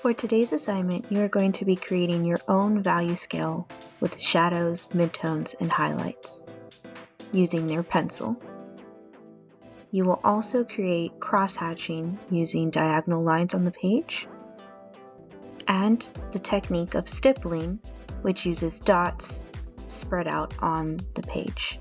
For today's assignment, you are going to be creating your own value scale with shadows, midtones, and highlights using your pencil. You will also create cross-hatching using diagonal lines on the page and the technique of stippling, which uses dots spread out on the page.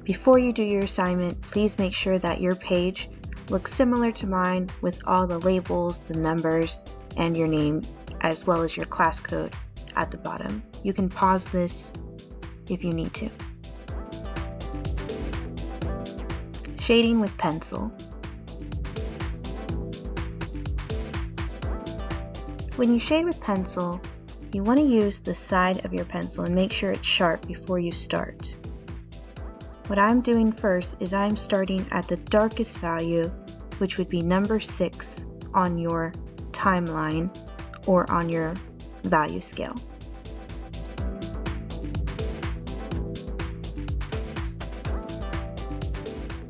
Before you do your assignment, please make sure that your page looks similar to mine with all the labels, the numbers, and your name, as well as your class code at the bottom. You can pause this if you need to. Shading with pencil. When you shade with pencil, you want to use the side of your pencil and make sure it's sharp before you start. What I'm doing first is I'm starting at the darkest value, which would be number 6 on your timeline or on your value scale.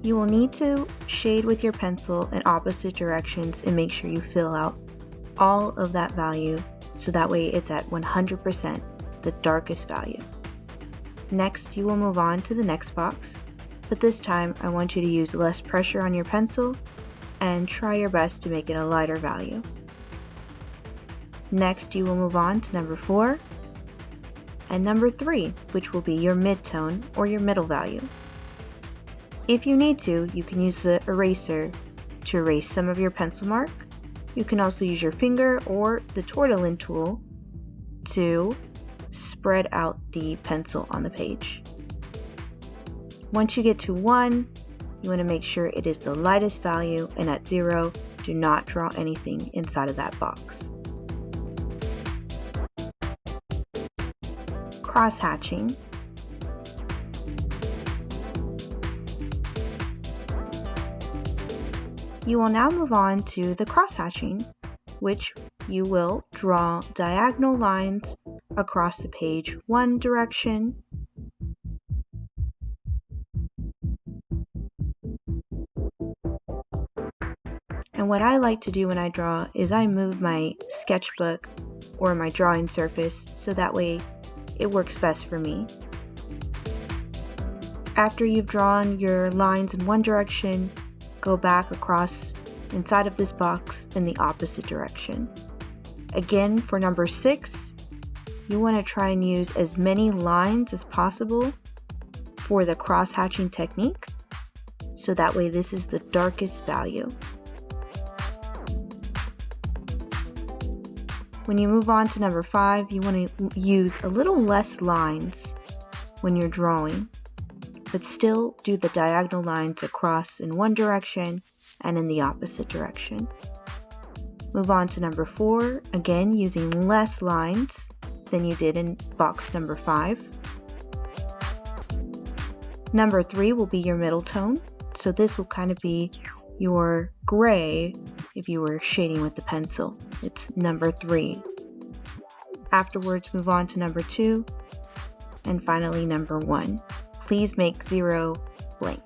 You will need to shade with your pencil in opposite directions and make sure you fill out all of that value so that way it's at 100%, the darkest value. Next, you will move on to the next box, but this time I want you to use less pressure on your pencil and try your best to make it a lighter value. Next, you will move on to number 4 and number 3, which will be your midtone or your middle value. If you need to, you can use the eraser to erase some of your pencil mark. You can also use your finger or the tortillon tool to spread out the pencil on the page. Once you get to 1, you want to make sure it is the lightest value, and at 0, do not draw anything inside of that box. Cross-hatching. You will now move on to the cross-hatching, which you will draw diagonal lines across the page one direction, and what I like to do when I draw is I move my sketchbook or my drawing surface so that way it works best for me. After you've drawn your lines in one direction, go back across inside of this box in the opposite direction. Again, for number 6, you want to try and use as many lines as possible for the cross-hatching technique, so that way this is the darkest value. When you move on to number 5, you want to use a little less lines when you're drawing, but still do the diagonal lines across in one direction and in the opposite direction. Move on to number 4, again using less lines than you did in box number 5. Number 3 will be your middle tone, so this will kind of be your gray if you were shading with the pencil. It's number 3. Afterwards, move on to number 2, and finally number 1. Please make 0 blank.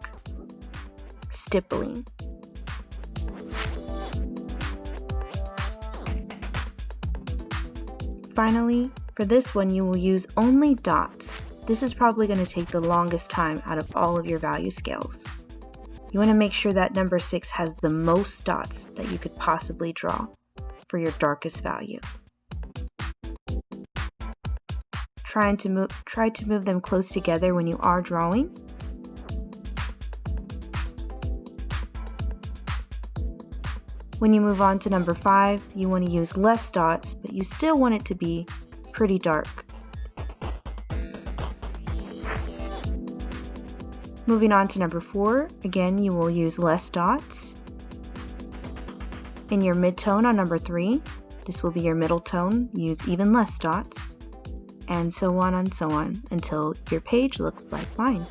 Stippling. Finally, for this one, you will use only dots. This is probably going to take the longest time out of all of your value scales. You want to make sure that number 6 has the most dots that you could possibly draw for your darkest value. Try to move them close together when you are drawing. When you move on to number 5, you want to use less dots, but you still want it to be pretty dark. Moving on to number 4, again you will use less dots. In your mid-tone on number 3, this will be your middle tone, use even less dots, and so on and so on until your page looks like mine.